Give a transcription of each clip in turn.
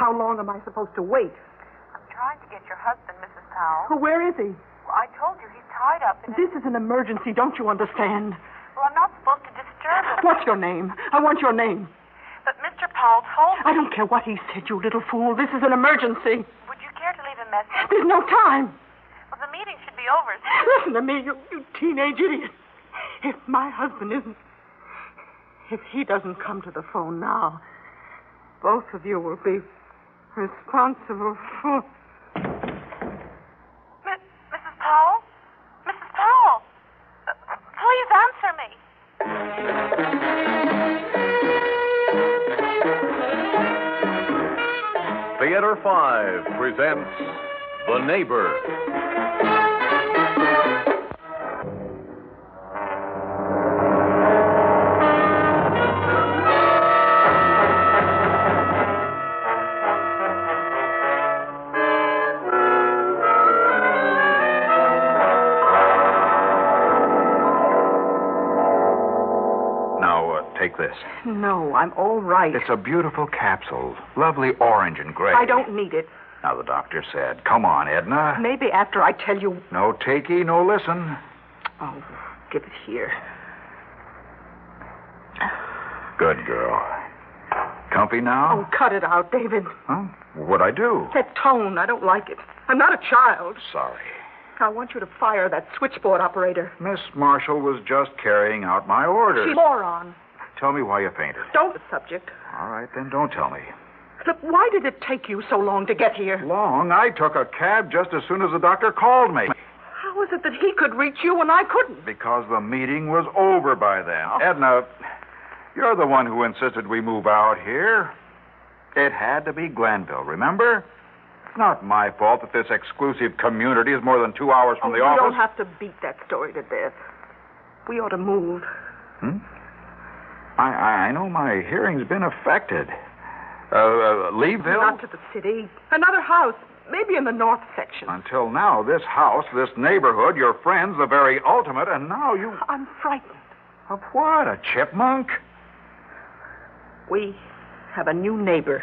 how long am I supposed to wait? I'm trying to get your husband, Mrs. Powell. Well, where is he? Well, I told you he's tied up in This is an emergency, don't you understand? Well, I'm not supposed to disturb him. What's your name? I want your name. But Mr. Powell told me... I don't care what he said, you little fool. This is an emergency. Would you care to leave a message? There's no time. Well, the meeting should be over soon. Listen to me, you teenage idiot. If my husband isn't... If he doesn't come to the phone now, both of you will be responsible for... Mrs. Powell? Mrs. Powell? Please answer me. Theater 5 presents The Neighbor. Take this. No, I'm all right. It's a beautiful capsule. Lovely orange and gray. I don't need it. Now, the doctor said, come on, Edna. Maybe after I tell you... No takey, no listen. Oh, give it here. Good girl. Comfy now? Oh, cut it out, David. Huh? What'd I do? That tone, I don't like it. I'm not a child. Sorry. I want you to fire that switchboard operator. Miss Marshall was just carrying out my orders. She's a moron. Tell me why you fainted. Don't the subject. All right, then don't tell me. Look, why did it take you so long to get here? Long? I took a cab just as soon as the doctor called me. How is it that he could reach you and I couldn't? Because the meeting was over by then. Oh. Edna, you're the one who insisted we move out here. It had to be Glenville, remember? It's not my fault that this exclusive community is more than 2 hours from the office. You don't have to beat that story to death. We ought to move. I know my hearing's been affected. Leeville? Not to the city. Another house. Maybe in the north section. Until now, this house, this neighborhood, your friends, the very ultimate, and now you... I'm frightened. Of what? A chipmunk? We have a new neighbor.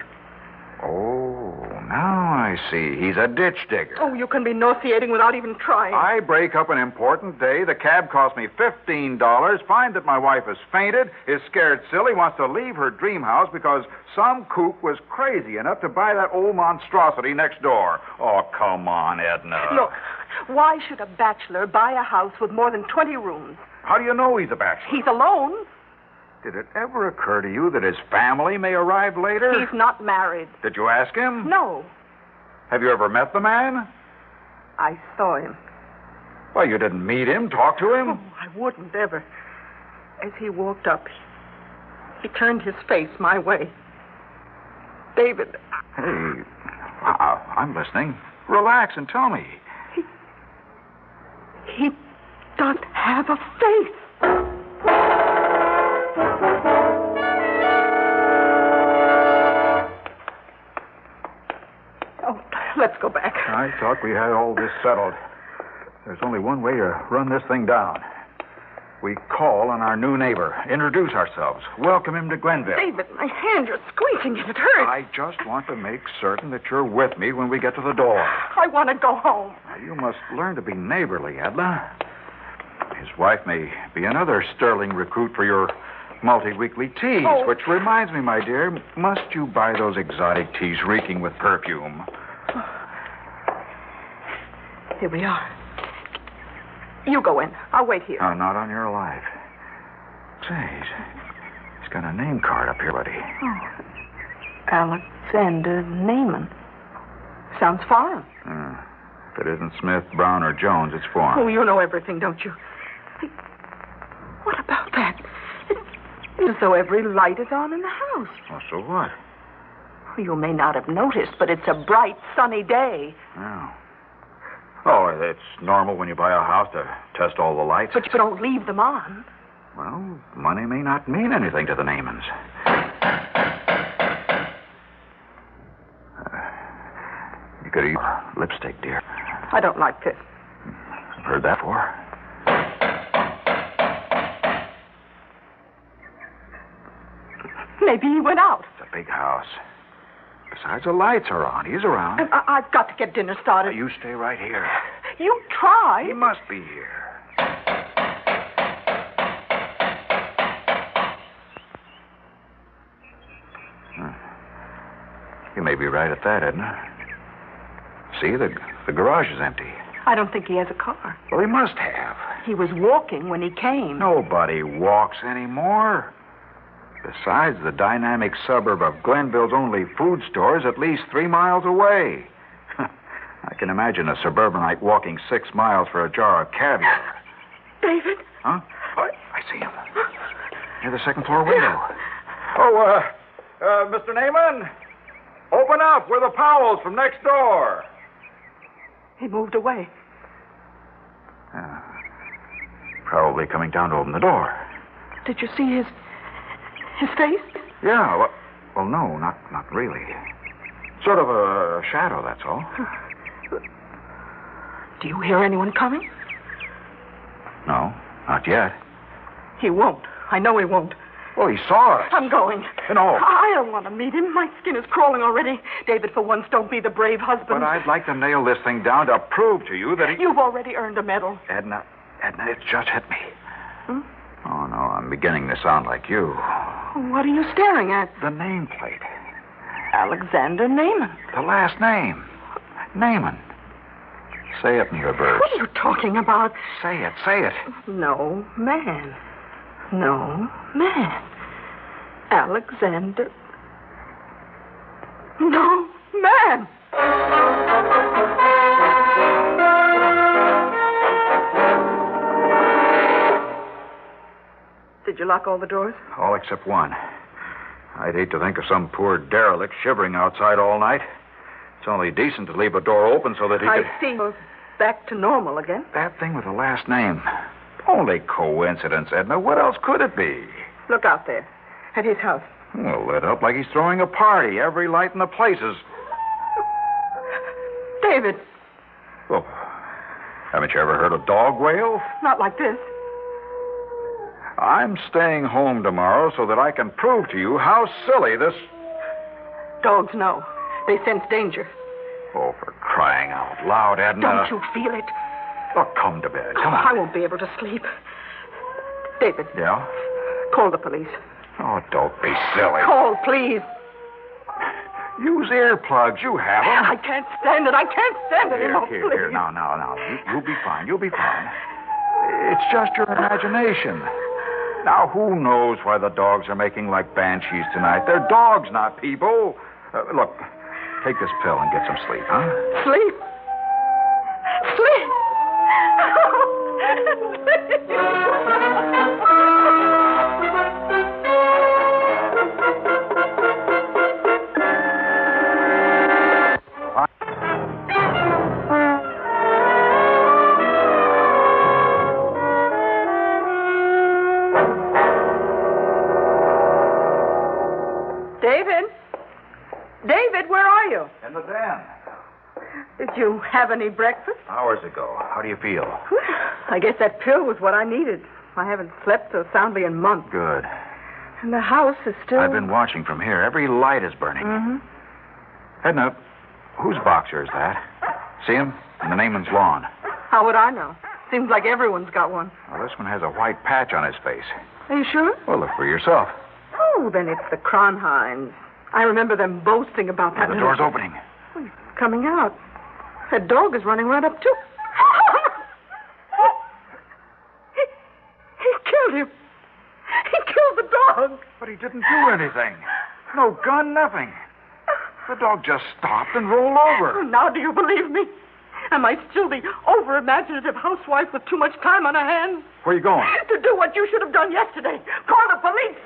Oh, now I see. He's a ditch digger. Oh, you can be nauseating without even trying. I break up an important day. The cab cost me $15. Find that my wife has fainted, is scared silly, wants to leave her dream house because some kook was crazy enough to buy that old monstrosity next door. Oh, come on, Edna. Look, why should a bachelor buy a house with more than 20 rooms? How do you know he's a bachelor? He's alone. Did it ever occur to you that his family may arrive later? He's not married. Did you ask him? No. Have you ever met the man? I saw him. Well, you didn't meet him, talk to him? Oh, I wouldn't ever. As he walked up, he turned his face my way. David. Hey, I'm listening. Relax and tell me. He doesn't have a face. Oh, let's go back. I thought we had all this settled. There's only one way to run this thing down. We call on our new neighbor, introduce ourselves, welcome him to Glenville. David, my hand, you're squeezing it. It hurts. I just want to make certain that you're with me when we get to the door. I want to go home. Now, you must learn to be neighborly, Edna. His wife may be another sterling recruit for your multi-weekly teas, which reminds me, my dear, must you buy those exotic teas reeking with perfume? Here we are. You go in. I'll wait here. No, not on your life. Say, he's got a name card up here, buddy. Oh. Alexander Neiman. Sounds foreign. If it isn't Smith, Brown, or Jones, it's foreign. Oh, you know everything, don't you? Hey, what about that? It's as though every light is on in the house. Oh, so what? You may not have noticed, but it's a bright, sunny day. Oh, it's normal when you buy a house to test all the lights. But you don't leave them on. Well, money may not mean anything to the Neimans. You could eat lipstick, dear. I don't like this. I've heard that before. Maybe he went out. It's a big house. Besides, the lights are on. He's around. I've got to get dinner started. You stay right here. You try. He must be here. You may be right at that, Edna. See, the garage is empty. I don't think he has a car. Well, he must have. He was walking when he came. Nobody walks anymore. Besides, the dynamic suburb of Glenville's only food store is at least 3 miles away. I can imagine a suburbanite walking 6 miles for a jar of caviar. David? Huh? Oh, I see him. Near the second floor window. Oh, Mr. Naaman, open up. We're the Powells from next door. He moved away. Probably coming down to open the door. Did you see his face? Yeah, well, no, not really. Sort of a shadow, that's all. Do you hear anyone coming? No, not yet. He won't. I know he won't. Well, he saw us. I'm going. No. I don't want to meet him. My skin is crawling already. David, for once, don't be the brave husband. But I'd like to nail this thing down to prove to you that he... You've already earned a medal. Edna, it just hit me. Hmm? Oh, no, I'm beginning to sound like you. What are you staring at? The nameplate. Alexander Naaman. The last name. Naaman. Say it in your verse. What are you talking about? Say it. No man. No man. Alexander. No man. Did you lock all the doors? All except one. I'd hate to think of some poor derelict shivering outside all night. It's only decent to leave a door open so that he could... I see you're back to normal again. That thing with the last name. Only coincidence, Edna. What else could it be? Look out there. At his house. Well, lit up like he's throwing a party. Every light in the place is... David. Well, haven't you ever heard a dog wail? Not like this. I'm staying home tomorrow so that I can prove to you how silly this... Dogs know. They sense danger. Oh, for crying out loud, Edna. Don't you feel it? Oh, come to bed. Come on. I won't be able to sleep. David. Yeah? Call the police. Oh, don't be silly. Call, please. Use earplugs. You have them. I can't stand it. I can't stand it anymore. Here. Now. You'll be fine. You'll be fine. It's just your imagination. Now, who knows why the dogs are making like banshees tonight? They're dogs, not people. Look, take this pill and get some sleep, huh? Sleep? Sleep? David, where are you? In the den. Did you have any breakfast? Hours ago. How do you feel? I guess that pill was what I needed. I haven't slept so soundly in months. Good. And the house is still... I've been watching from here. Every light is burning. Mm-hmm. Edna, whose boxer is that? See him? In the Naaman's lawn. How would I know? Seems like everyone's got one. Well, this one has a white patch on his face. Are you sure? Well, look for yourself. Oh, then it's the Kronheims. I remember them boasting about that. The door's opening. Oh, he's coming out. That dog is running right up to... He killed him. He killed the dog. But he didn't do anything. No gun, nothing. The dog just stopped and rolled over. Now do you believe me? Am I still the over-imaginative housewife with too much time on her hands? Where are you going? To do what you should have done yesterday. Call the police.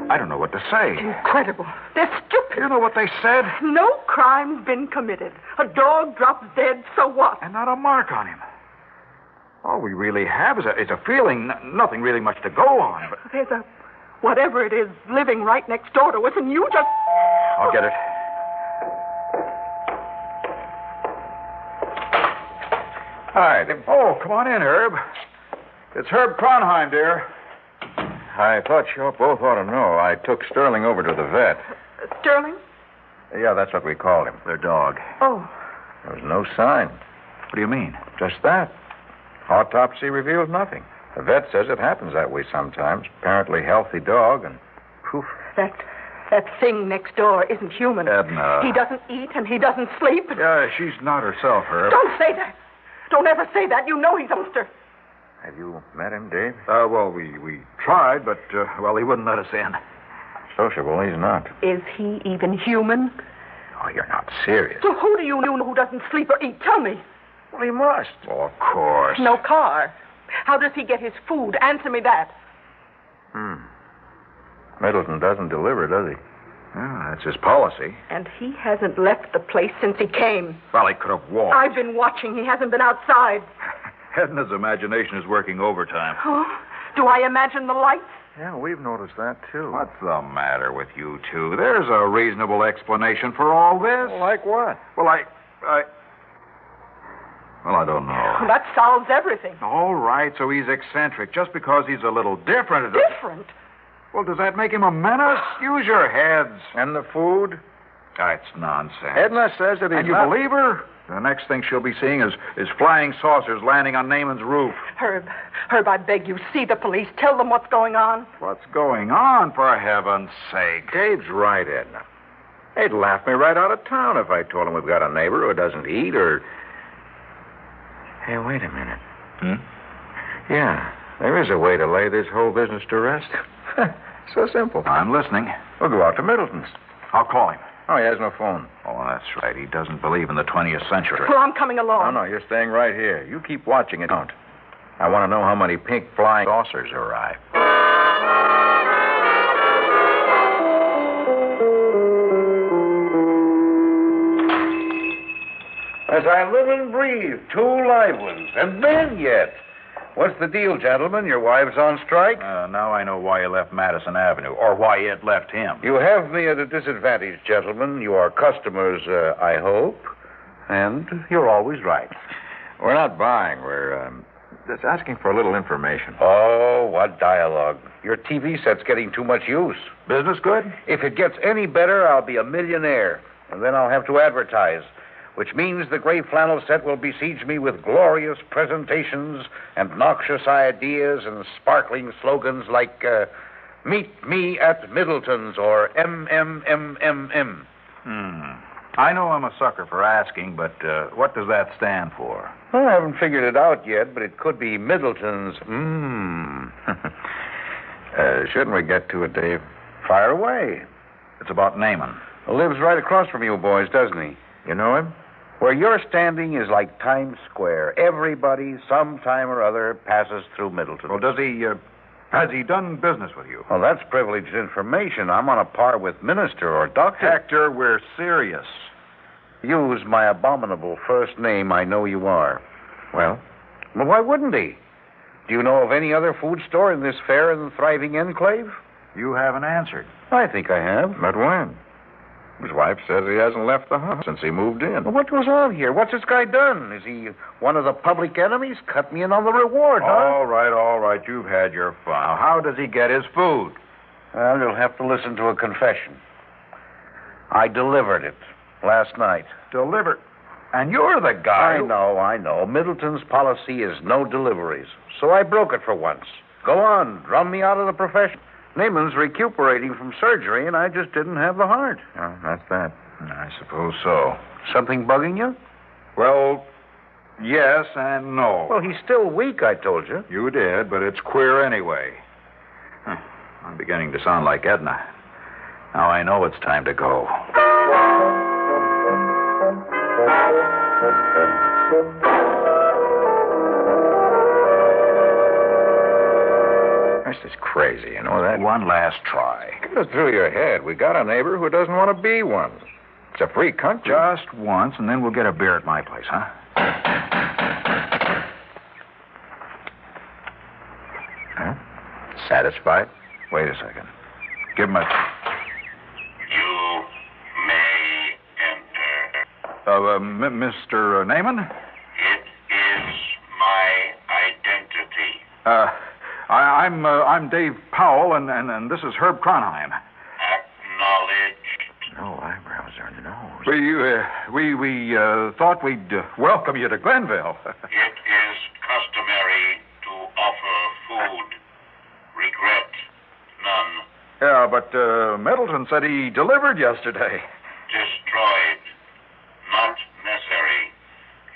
I don't know what to say. Incredible. They're stupid. You know what they said? No crime's been committed. A dog drops dead, so what? And not a mark on him. All we really have is a feeling, nothing really much to go on. But there's a, whatever it is, living right next door to us, and you just... I'll get it. Hi. Oh, come on in, Herb. It's Herb Kronheim, dear. I thought you both ought to know. I took Sterling over to the vet. Sterling? Yeah, that's what we called him. Their dog. Oh. There was no sign. What do you mean? Just that. Autopsy revealed nothing. The vet says it happens that way sometimes. Apparently healthy dog, and poof. That thing next door isn't human. Edna. He doesn't eat and he doesn't sleep. Yeah, she's not herself, Herb. Don't say that. Don't ever say that. You know he's a monster. Have you met him, Dave? Well, we tried, but, he wouldn't let us in. Sociable, he's not. Is he even human? Oh, you're not serious. So who do you know who doesn't sleep or eat? Tell me. Well, he must. Oh, of course. No car. How does he get his food? Answer me that. Middleton doesn't deliver, does he? Yeah, that's his policy. And he hasn't left the place since he came. Well, he could have walked. I've been watching. He hasn't been outside. Edna's imagination is working overtime. Oh, do I imagine the lights? Yeah, we've noticed that, too. What's the matter with you two? There's a reasonable explanation for all this. Like what? Well, I don't know. Well, that solves everything. All right, so he's eccentric just because he's a little different. Different? Well, does that make him a menace? Use your heads. And the food? That's nonsense. Edna says that he's And you not... believe her? The next thing she'll be seeing is flying saucers landing on Naaman's roof. Herb, I beg you, see the police. Tell them what's going on. What's going on, for heaven's sake? Dave's right, Edna. They'd laugh me right out of town if I told them we've got a neighbor who doesn't eat or... Hey, wait a minute. Yeah, there is a way to lay this whole business to rest. So simple. I'm listening. We'll go out to Middleton's. I'll call him. Oh, he has no phone. Oh, that's right. He doesn't believe in the 20th century. Well, I'm coming along. No, you're staying right here. You keep watching it. Don't. I want to know how many pink flying saucers arrive. As I live and breathe, 2 live ones, and then yet. What's the deal, gentlemen? Your wives on strike? Now I know why he left Madison Avenue, or why it left him. You have me at a disadvantage, gentlemen. You are customers, I hope. And you're always right. We're not buying. We're just asking for a little information. Oh, what dialogue. Your TV set's getting too much use. Business good? If it gets any better, I'll be a millionaire. And then I'll have to advertise, which means the gray flannel set will besiege me with glorious presentations and noxious ideas and sparkling slogans like, Meet me at Middleton's or MMMMM. I know I'm a sucker for asking, but what does that stand for? Well, I haven't figured it out yet, but it could be Middleton's. Shouldn't we get to it, Dave? Fire away. It's about Naaman. Lives right across from you boys, doesn't he? You know him? Where you're standing is like Times Square. Everybody, sometime or other, passes through Middleton. Well, has he done business with you? Well, that's privileged information. I'm on a par with minister or doctor. Hector, we're serious. Use my abominable first name, I know you are. Well, why wouldn't he? Do you know of any other food store in this fair and thriving enclave? You haven't answered. I think I have. But when? His wife says he hasn't left the house since he moved in. Well, what goes on here? What's this guy done? Is he one of the public enemies? Cut me in on the reward, huh? All right. You've had your fun. Now, how does he get his food? Well, you'll have to listen to a confession. I delivered it last night. Delivered? And you're the guy. I know. Middleton's policy is no deliveries. So I broke it for once. Go on. Drum me out of the profession. Naaman's recuperating from surgery, and I just didn't have the heart. Oh, that's that. I suppose so. Something bugging you? Well, yes and no. Well, he's still weak, I told you. You did, but it's queer anyway. I'm beginning to sound like Edna. Now I know it's time to go. That's just crazy, you know that? One last try. Get it through your head. We got a neighbor who doesn't want to be one. It's a free country. Just once, and then we'll get a beer at my place, huh? Huh? Satisfied? Wait a second. Give him a... You may enter. Mr. Naaman? It is my identity. I'm Dave Powell, and this is Herb Kronheim. Acknowledged. No eyebrows or nose. We thought we'd welcome you to Glenville. It is customary to offer food. Regret none. Yeah, but Middleton said he delivered yesterday. Destroyed. Not necessary.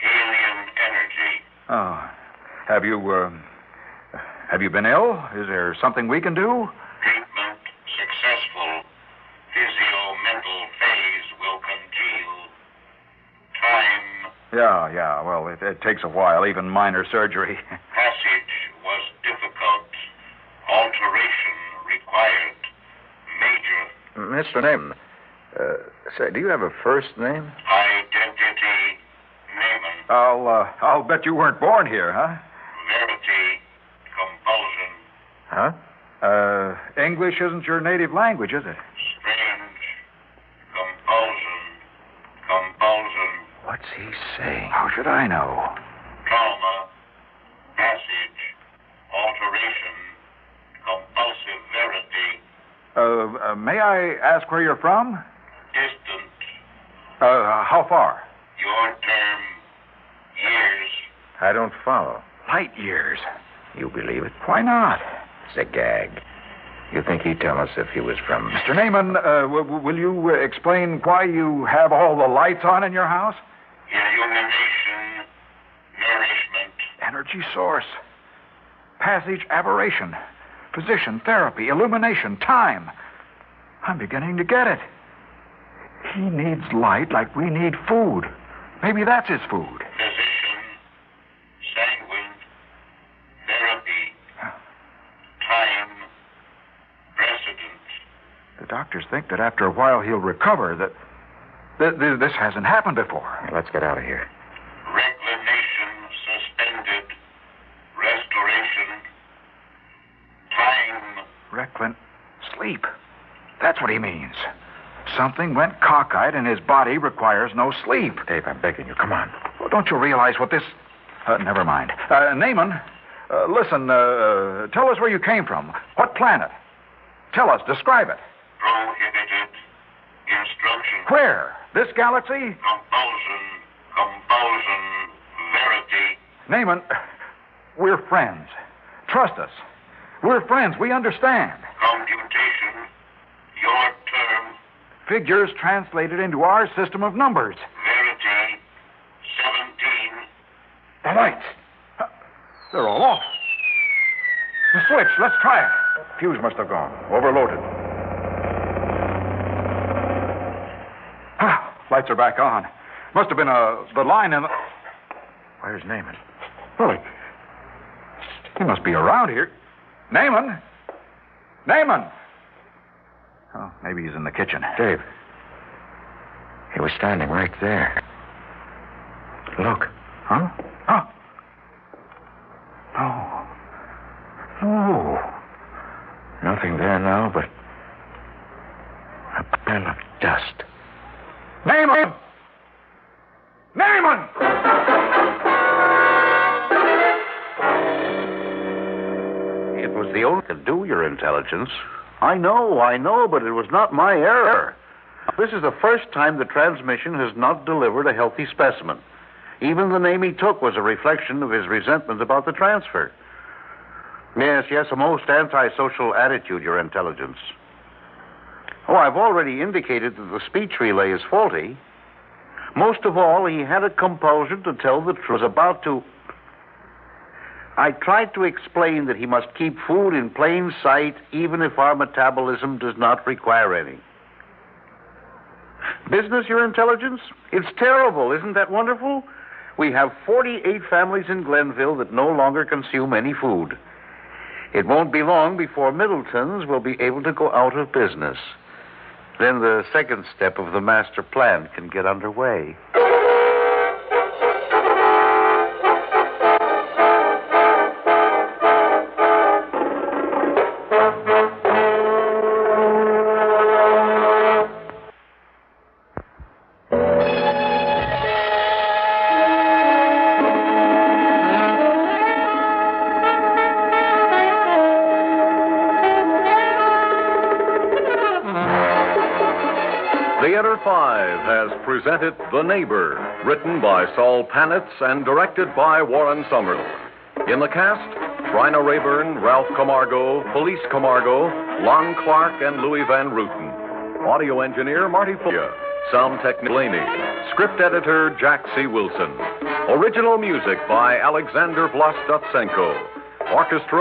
Alien energy. Oh, have you been ill? Is there something we can do? Treatment successful. Physio-mental phase will congeal. Time. Yeah. Well, it takes a while, even minor surgery. Passage was difficult. Alteration required. Major. Mr. Naaman, say, do you have a first name? Identity. Naaman. I'll bet you weren't born here, huh? Verity. Compulsion. Huh? English isn't your native language, is it? Strange. Compulsion. What's he saying? How should I know? Trauma. Passage. Alteration. Compulsive verity. May I ask where you're from? Distant. How far? Your term. Years. I don't follow. Light years. You believe it? Why not? It's a gag. You think he'd tell us if he was from... Mr. Naaman, will you explain why you have all the lights on in your house? Illumination. Nourishment. Energy source. Passage aberration. Position, therapy, illumination, time. I'm beginning to get it. He needs light like we need food. Maybe that's his food. Physician. Sanguine. Therapy. Time. Precedent. The doctors think that after a while he'll recover, that this hasn't happened before. Let's get out of here. Reclination suspended. Restoration. Time. Sleep. That's what he means. Something went cockeyed and his body requires no sleep. Dave, I'm begging you. Come on. Well, don't you realize what this... never mind. Naaman, listen, tell us where you came from. What planet? Tell us. Describe it. Prohibited. Instruction. Where? This galaxy? Compulsion. Verity. Naaman, we're friends. Trust us. We're friends. We understand. Computation. Your term. Figures translated into our system of numbers. Verity. 17. The lights. They're all off. The switch. Let's try it. Fuse must have gone. Overloaded. Lights are back on. Must have been the line in the... Where's Naaman? Well, he must be around here. Naaman! Oh, maybe he's in the kitchen. Dave. He was standing right there. Look. Huh? Oh. No. Nothing there now but a pile of dust. Naaman! It was the only thing to do, Your Intelligence. I know, but it was not my error. This is the first time the transmission has not delivered a healthy specimen. Even the name he took was a reflection of his resentment about the transfer. Yes, a most antisocial attitude, Your Intelligence. Oh, I've already indicated that the speech relay is faulty. Most of all, he had a compulsion to tell the truth. I tried to explain that he must keep food in plain sight, even if our metabolism does not require any. Business, Your Intelligence? It's terrible. Isn't that wonderful? We have 48 families in Glenville that no longer consume any food. It won't be long before Middleton's will be able to go out of business. Then the second step of the master plan can get underway. Theater 5 has presented The Neighbor, written by Saul Panitz and directed by Warren Summers. In the cast, Bryna Rayburn, Ralph Camargo, Felice Camargo, Lon Clark, and Louis Van Ruten. Audio engineer, Marty Foya. Sound technician, Blaney. Script editor, Jack C. Wilson. Original music by Alexander Vlastotsenko. Orchestra